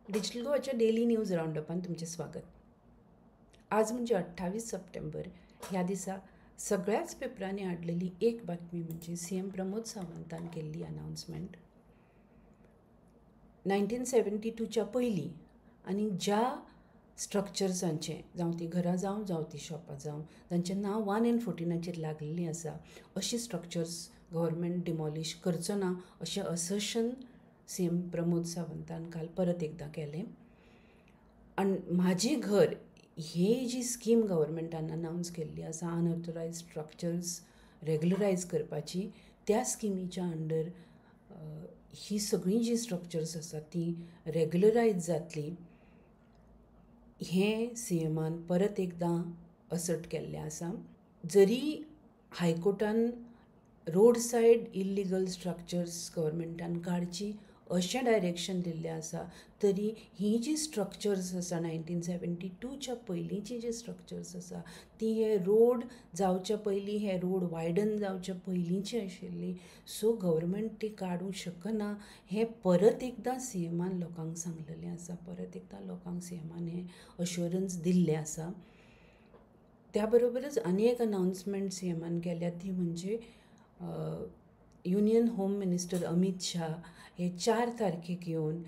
Digital गोवाच्या daily news राऊंडअपान तुमचें स्वागत. आज म्हणजे 28 सप्टेंबर ह्या दिसा सगळ्याच पेपरांनी हाडलेली एक बातमी म्हणजे सीएम प्रमोद सावंतान केल्ली अनाउन्समेंट. 1972च्या पयलीं आनी ज्या स्ट्रक्चर्सांचें जावं ती घरां जावं ती शॉपां जावं जांचें नांव 1 and 14 लागलेलीं आसा अशी स्ट्रक्चर्स गव्हर्मेंट डिमॉलिश करचो ना अशें असर्शन सीएम प्रमोद सावंतान काल परत एकदां केलें. आनी म्हाजें घर ही जी स्कीम गव्हर्मेंटान अनाउन्स केल्ली आसा अनऑथोरायज स्ट्रक्चर्स रेग्युलरायज करपाची, त्या स्किमीच्या अंडर ही सगळीं जी स्ट्रक्चर्स आसा ती रेग्युलरायज जातली हें सीएमान परत एकदां असर्ट केल्लें आसा. जरी हायकोर्टान रोड सायड इल्लिगल स्ट्रक्चर्स गव्हर्मेंटान काडची अशें डायरेक्शन दिल्लें आसा, तरी ही जी स्ट्रक्चर्स आसा 1972च्या पयलींची जी स्ट्रक्चर्स आसा ती हे रोड जावच्या पयलीं हे रोड वायडन जावच्या पयलींची आशिल्ली. सो गव्हर्मेंट ती काडूंक शकना हें परत एकदां सीएमान लोकांक सांगलेलें आसा. परत एकदां लोकांक सीएमान हें अश्युरन्स दिल्लें आसा. त्या बरोबरच आनी एक अनाउन्समेंट सीएमान केल्या ती म्हणजे union home minister Amit Shah हे 4 तारखेक येवन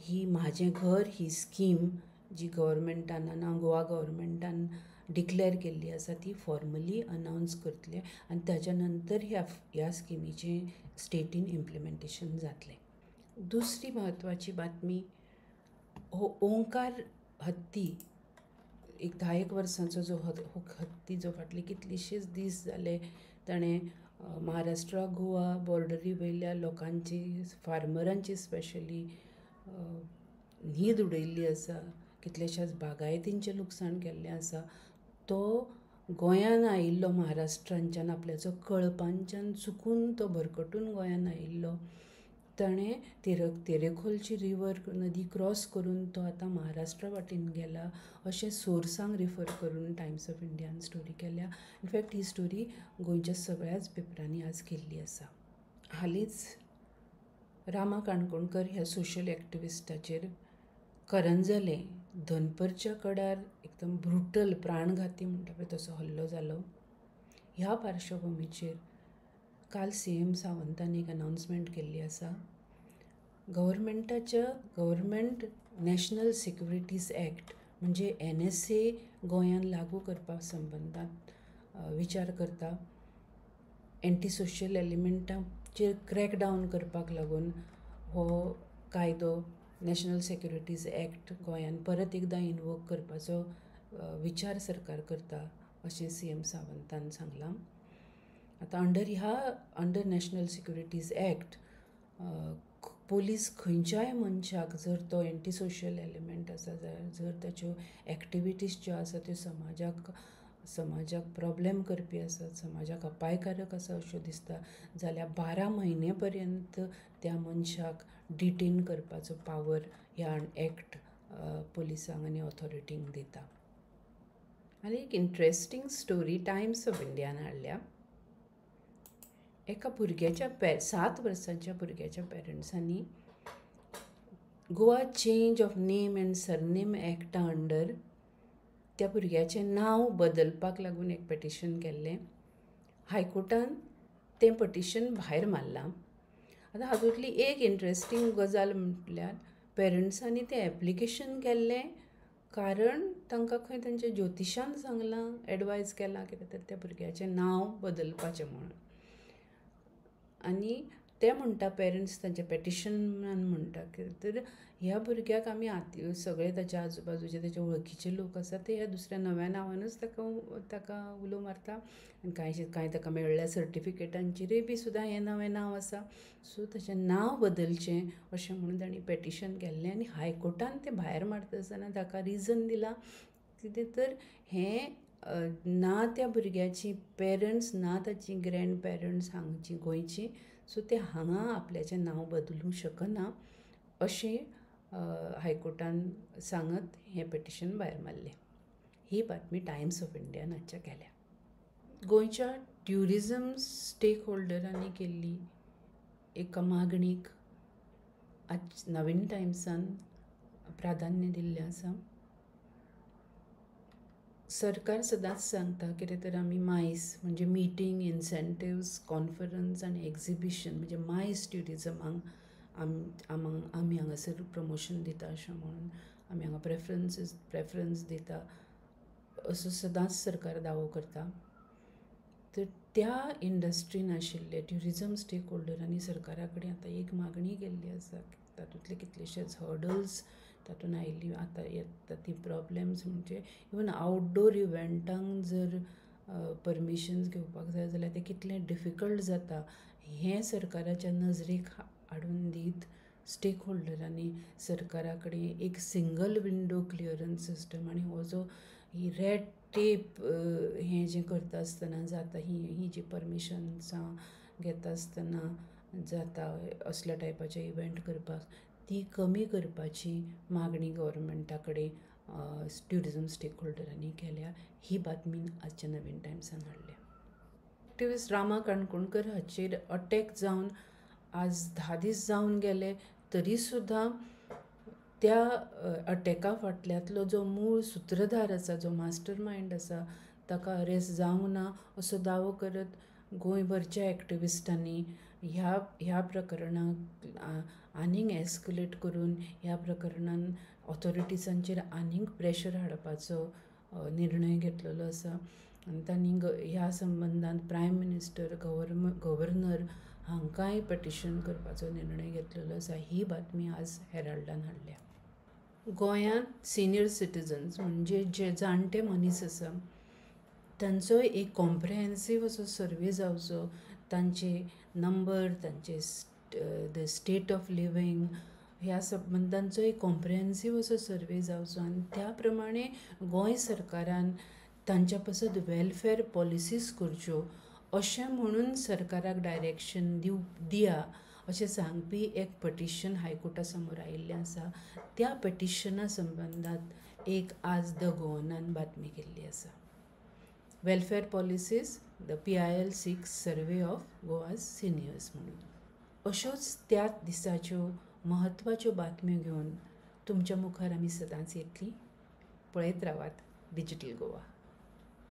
ही म्हाजें घर ही स्कीम जी गव्हर्मेंटान गोवा गव्हर्मेंटान डिक्लेअर केल्ली आसा ती फॉर्मली अनाउन्स करतले आनी ताच्या नंतर ह्या स्किमीचें स्टेटीन इम्प्लिमेंटेशन जातलें. दुसरी म्हत्वाची बातमी हो ओंकार हत्ती एक 10 वर्सांचो जो हत्ती जो फाटले कितलेशेच दीस जाले ताणें महाराष्ट्रा गोवा बॉर्डरी वयल्या लोकांची फार्मरांची स्पेशली न्हीद उडयल्ली आसा, कितलेशाच बागायतींचें लुकसाण केल्लें आसा. तो गोंयान आयिल्लो महाराष्ट्रांच्यान आपल्याचो कळपांच्यान चुकून तो भरकटून गोंयान आयिल्लो. ताणें तेरेखोलची रिवर नदी क्रॉस करून तो आतां महाराष्ट्रा वाटेन गेला अशें सोर्सांक रिफर करून टायम्स ऑफ इंडियान स्टोरी केल्या. इनफॅक्ट ही स्टोरी गोंयच्या सगळ्याच पेपरांनी आज केल्ली आसा. हालींच रामा काणकोणकर ह्या सोशल एक्टिविस्टाचेर करंजले धनपरच्या कड्यार एकदम ब्रुटल प्राणघाती म्हणटा पळय तसो हल्लो जालो. ह्या पार्श्वभुमीचेर काल सीएम सावंतान एक अनाउन्समेंट केल्ली आसा. गव्हर्मेंट नॅशनल सिक्युरिटीज एक्ट म्हणजे NSA गोंयान लागू करपा संबंदांत विचार करता. एंटी सोशल एलिमेंटाचेर क्रॅकडावन करपाक लागून हो कायदो नॅशनल सिक्युरिटीज एक्ट गोंयान परत एकदां इनवोक करपाचो विचार सरकार करता अशें सीएम सावंतान सांगलां. आतां under national securities act police खंयच्याय मनशाक जर तो एंटी सोशल एलिमेंट आसा जर ताच्यो एक्टिविटीज ज्यो आसा त्यो समाजाक प्रॉब्लेम करपी आसात, समाजाक अपायकारक आसा अश्यो दिसता जाल्यार 12 म्हयने पर्यंत त्या मनशाक डिटेन करपाचो पावर ह्या एक्ट पुलिसांक आनी ऑथॉरिटींक दिता. आनी एक इंट्रस्टींग स्टोरी टायम्स ऑफ इंडियान हाडल्या. एका भुरग्याच्या 7 वर्सांच्या भुरग्याच्या पेरंट्सांनी Goa change of name and surname एक्टा अंडर त्या भुरग्याचें नांव बदलपाक लागून एक पेटिशन केल्लें. हायकोर्टान तें पटिशन भायर मारलां. आतां हातूंतली एक इंट्रस्टींग गजाल म्हटल्यार पेरंट्सांनी तें एप्लिकेशन केल्लें कारण तांकां खंय तांच्या ज्योतिशान सांगलां एडवायज केलां कितें तर त्या भुरग्याचें नांव बदलपाचें म्हणून. आनी ते म्हणटा पेरंट्स तांच्या पेटिशनान म्हणटा तर ह्या भुरग्याक आमी सगळे ताच्या आजूबाजूचे ताचे वळखीचे लोक आसा ते ह्या दुसऱ्या नव्या नांवानूच ताका उलो मारता. आनी कांय ताका मेळ्ळ्या सर्टिफिकेटांचेरय बी सुद्दां हें नवें नांव आसा. सो ताचें नांव बदलचें अशें म्हणून तांणी पेटिशन केल्लें आनी हायकोर्टान तें भायर मारता आसतना ताका रिजन दिलां कितें तर हें ना त्या भुरग्याची पेरंट्स ना ताची ग्रँड पेरंट्स हांगची गोंयची, सो ते हांगा आपल्याचें नांव बदलूंक शकना अशें हायकोर्टान सांगत हें पेटिशन भायर मारलें. ही बातमी टायम्स ऑफ इंडियान आजच्या केल्या. गोंयच्या ट्युरिजम स्टेक होल्डरांनी केल्ली एका मागणीक आज नवीन टायम्सान प्राधान्य दिल्लें आसा. सरकार सदांच सांगता कितें तर आमी मायस म्हणजे मिटींग, इन्सेंटिव्स, कॉन्फरन्स आनी एक्झिबिशन म्हणजे मायस ट्युरिजमाक आमी हांगासर प्रमोशन दिता अशें म्हणून आमी हांगा प्रेफरन्स दिता असो सदांच सरकार दावो करता. तर त्या इंडस्ट्रीन आशिल्ले ट्युरिजम स्टेक होल्डरांनी सरकारा कडेन आतां एक मागणी केल्ली आसा. तातूंतले कितलेशेच हर्डल्स तातूंत आयिल्ली आतां येता ती प्रॉब्लेम्स म्हणजे इवन आवटडोर इव्हेंटांक जर परमिशन्स घेवपाक जाय जाल्यार तें कितलें डिफिकल्ट जाता हें सरकाराच्या नजरेक हाडून दीत स्टेक होल्डरांनी सरकारा कडेन एक सिंगल विंडो क्लियरन्स सिस्टम आनी हो जो ही रेड टेप हें जें करता आसतना जाता ही जी परमिशन्सां घेता आसतना जाता असल्या टायपाचे इव्हेंट करपाक ती कमी करपाची मागणी गव्हर्मेंटा कडेन ट्युरिजम स्टेक होल्डरांनी केल्या. ही बातमी आजच्या नवीन टायम्सान हाडल्या. एक्टिविस्ट रामा काणकोणकर हाचेर अटॅक जावन आज 10 दीस जावन गेले तरी सुद्दां त्या अटॅका फाटल्यांतलो जो मूळ सूत्रधार आसा, जो मास्टर मायंड आसा, ताका अरेस्ट जावंक ना असो दावो करत गोंयभरच्या एक्टिविस्टांनी ह्या प्रकरणाक आनीक एस्कुलेट करून ह्या प्रकरणान ऑथॉरिटीजांचेर आनीक प्रेशर हाडपाचो निर्णय घेतलेलो आसा. आनी तांणी ह्या संबंदान प्रायम मिनिस्टर, गव्हर्नर हांकांय पेटिशन करपाचो निर्णय घेतलेलो आसा. ही बातमी आज हेराल्डान हाडल्या. गोंयांत सिनियर सिटिजन्स म्हणजे जे जाणटे मनीस आसा तांचो एक कॉम्प्रिहेन्सीव असो सर्वे जावचो. तांचे नंबर, तांचे द स्टेट ऑफ लिवींग ह्या संबंदांचो एक कॉम्प्रिहेन्सीव असो सर्वे जावचो आनी त्या प्रमाणे गोंय सरकारान तांच्या पासत वेलफेअर पॉलिसीज करच्यो अशें म्हणून सरकाराक डायरेक्शन दिया अशें सांगपी एक पटिशन हायकोर्टा समोर आयिल्लें आसा. त्या पटिशना संबंदांत एक आज द गोवनान बातमी केल्ली आसा. Welfare policies the PIL 6 survey of Goa's seniors म्हणून. अश्योच त्याच दिसाच्यो म्हत्वाच्यो बातम्यो घेवन तुमच्या मुखार आमी सदांच येतलीं. पळयत रावात डिजिटल गोवा.